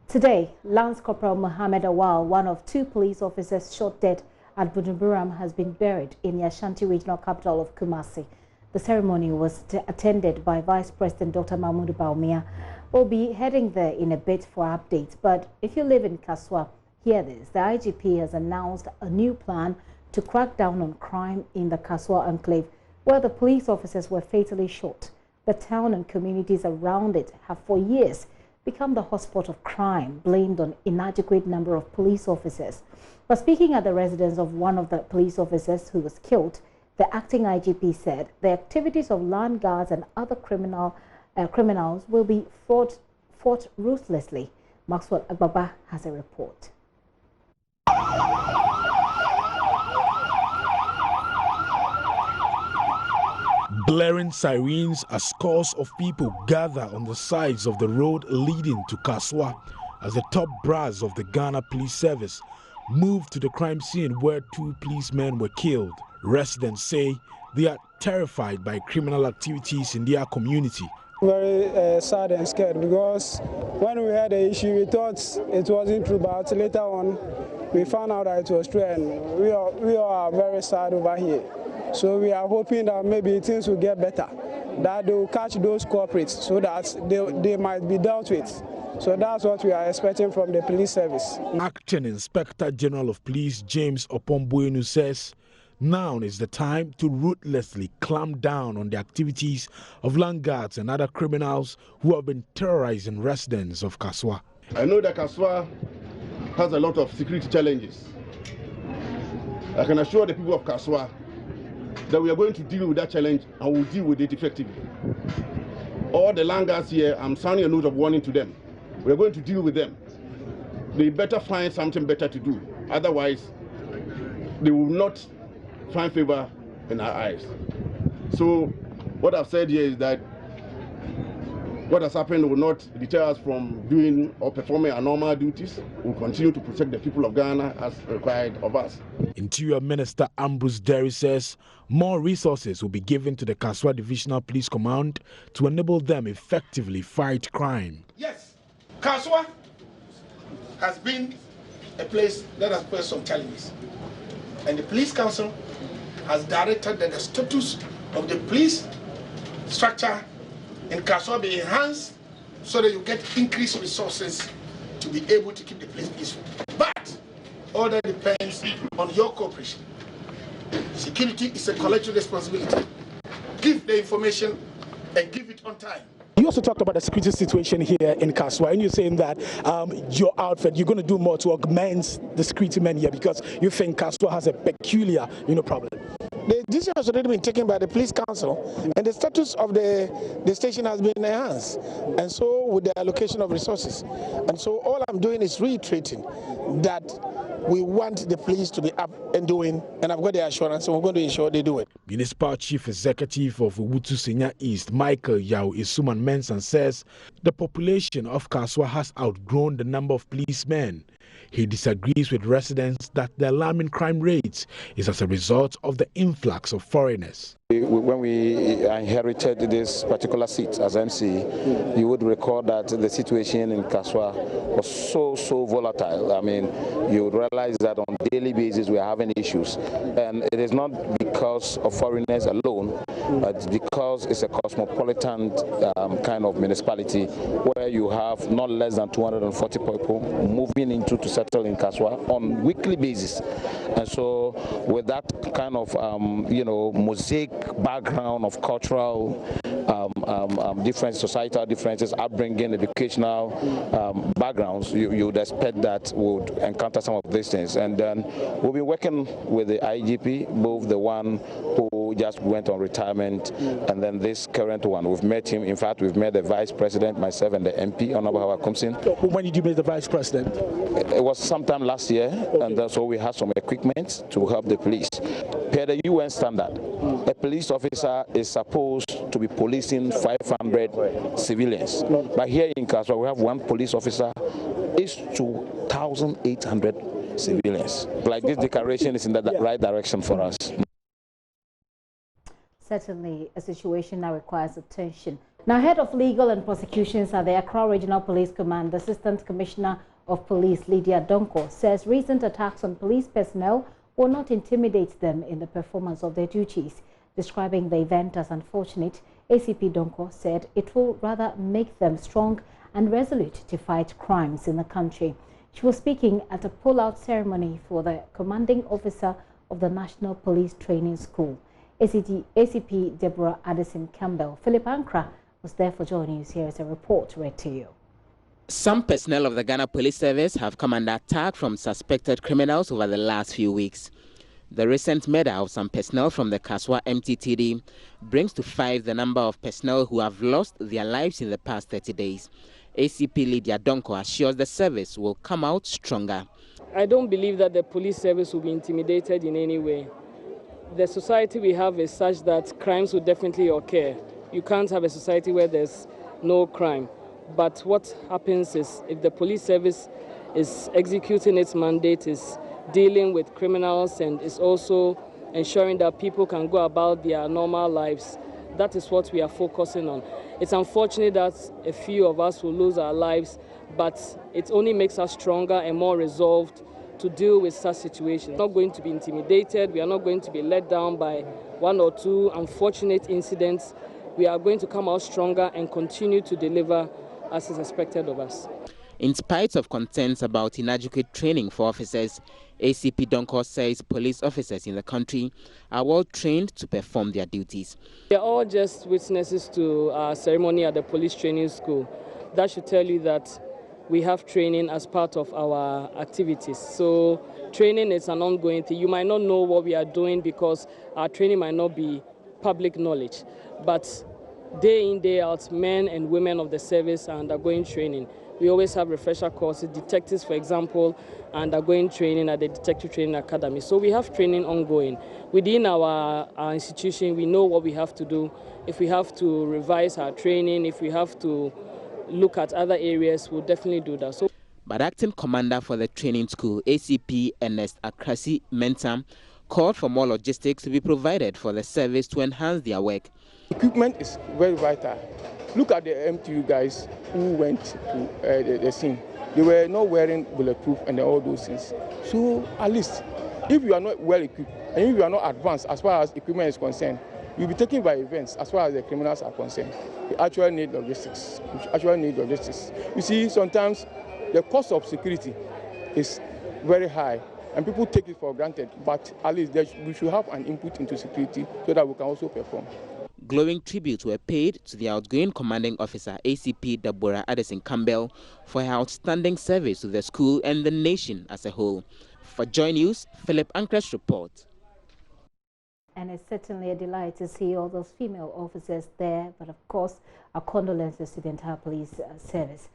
Today, Lance Corporal Mohammed Awal, one of 2 police officers shot dead at Bujumbura, has been buried in the Ashanti regional capital of Kumasi. The ceremony was attended by Vice President Dr. Mahmoud Bawumia. We'll be heading there in a bit for updates. But if you live in Kaswa, hear this. The IGP has announced a new plan to crack down on crime in the Kaswa enclave, where the police officers were fatally shot. The town and communities around it have for years become the hotspot of crime, blamed on inadequate number of police officers. But speaking at the residence of one of the police officers who was killed, the acting IGP said the activities of land guards and other criminals will be fought ruthlessly. Maxwell Agbaba has a report. Blaring sirens as scores of people gather on the sides of the road leading to Kaswa as the top brass of the Ghana Police Service moved to the crime scene where 2 policemen were killed. Residents say they are terrified by criminal activities in their community. Very sad and scared, because when we had the issue, we thought it wasn't true, but later on we found out that it was true, and we are very sad over here. So we are hoping that maybe things will get better, that they will catch those culprits so that they might be dealt with. So that's what we are expecting from the police service. Acting Inspector General of Police James OPPONG-BOANUH says now is the time to ruthlessly clamp down on the activities of land guards and other criminals who have been terrorizing residents of Kaswa. I know that Kaswa has a lot of security challenges. I can assure the people of Kaswa that we are going to deal with that challenge and we'll deal with it effectively. All the land guards here, I'm sounding a note of warning to them. We are going to deal with them. They better find something better to do. Otherwise, they will not find favor in our eyes. So what I've said here is that what has happened will not deter us from doing or performing our normal duties. We'll continue to protect the people of Ghana as required of us. Interior Minister AMBROSE DERY says more resources will be given to the Kaswa Divisional Police Command to enable them effectively fight crime. Yes, Kaswa has been a place that has posed some challenges. And the Police Council has directed that the status of the police structure in Kaswa be enhanced so that you get increased resources to be able to keep the place peaceful. But all that depends on your cooperation. Security is a collective responsibility. Give the information and give it on time. You also talked about the security situation here in Kaswa, and you're saying that your outfit, you're going to do more to augment the security men here because you think Kaswa has a peculiar, problem. The decision has already been taken by the Police Council, and the status of the station has been enhanced, and so with the allocation of resources. And so all I'm doing is reiterating that we want the police to be up and doing, and I've got the assurance, and we're going to ensure they do it. Municipal Chief Executive of Wutu Senya East, Michael Yao Isuman Mensah, says the population of Kaswa has outgrown the number of policemen. He disagrees with residents that the alarming crime rates is as a result of the influx of foreigners. When we inherited this particular seat as MC, you would recall that the situation in Kaswa was so volatile. I mean, you would realize that on a daily basis we are having issues. And it is not because of foreigners alone, but because it's a cosmopolitan kind of municipality where you have not less than 240 people moving into to settle in Kaswa on weekly basis. And so with that kind of, mosaic background of cultural differences, societal differences, upbringing, educational backgrounds, you would expect that we would encounter some of these things. And then we'll be working with the IGP, both the one who just went on retirement and then this current one. We've met him. In fact, we've met the Vice President, myself, and the MP, Honorable Howard Kumsin. When did you meet the Vice President? It was sometime last year, and so we had some equipment to help the police. Per the UN standard, a police officer is supposed to be policing 500 civilians. But here in Kaswa, we have one police officer is to 1,800 civilians. Like this declaration is in the right direction for us. Certainly, a situation that requires attention. Now, head of legal and prosecutions at the Accra Regional Police Command, the Assistant Commissioner of Police Lydia Donkor, says recent attacks on police personnel will not intimidate them in the performance of their duties. Describing the event as unfortunate, ACP Donkor said it will rather make them strong and resolute to fight crimes in the country. She was speaking at a pull-out ceremony for the commanding officer of the National Police Training School. ACP Deborah Addison Campbell. Philip Ankra was there for JoyNews. Here is a report read to you. Some personnel of the Ghana Police Service have come under attack from suspected criminals over the last few weeks. The recent murder of some personnel from the Kasoa MTTD brings to 5 the number of personnel who have lost their lives in the past 30 days. ACP Lydia Donkor assures the service will come out stronger. I don't believe that the police service will be intimidated in any way. The society we have is such that crimes will definitely occur. You can't have a society where there's no crime. But what happens is, if the police service is executing its mandate, is dealing with criminals and is also ensuring that people can go about their normal lives, that is what we are focusing on. It's unfortunate that a few of us will lose our lives, but it only makes us stronger and more resolved to deal with such situations. We're not going to be intimidated. We are not going to be let down by 1 or 2 unfortunate incidents. We are going to come out stronger and continue to deliver as is expected of us. In spite of concerns about inadequate training for officers, ACP Donkor says police officers in the country are well trained to perform their duties. We are all just witnesses to our ceremony at the police training school. That should tell you that we have training as part of our activities. So training is an ongoing thing. You might not know what we are doing because our training might not be public knowledge. But day in, day out, men and women of the service are undergoing training. We always have refresher courses. Detectives, for example, are undergoing training at the Detective Training Academy. So we have training ongoing. Within our institution, we know what we have to do. If we have to revise our training, if we have to look at other areas, we'll definitely do that. So, but acting commander for the training school, ACP Ernest Akrasi Mentam, called for more logistics to be provided for the service to enhance their work. Equipment is very vital. Look at the MTU guys who went to the scene. They were not wearing bulletproof and all those things. So at least, if you are not well equipped and if you are not advanced as far as equipment is concerned, you'll be taken by events as far as the criminals are concerned. We actually need logistics. You see, sometimes the cost of security is very high and people take it for granted, but at least we should have an input into security so that we can also perform. Glowing tributes were paid to the outgoing commanding officer, ACP Deborah Addison Campbell, for her outstanding service to the school and the nation as a whole. For JoyNews, Philip Ankre's report. And it's certainly a delight to see all those female officers there, but of course, our condolences to the entire police service.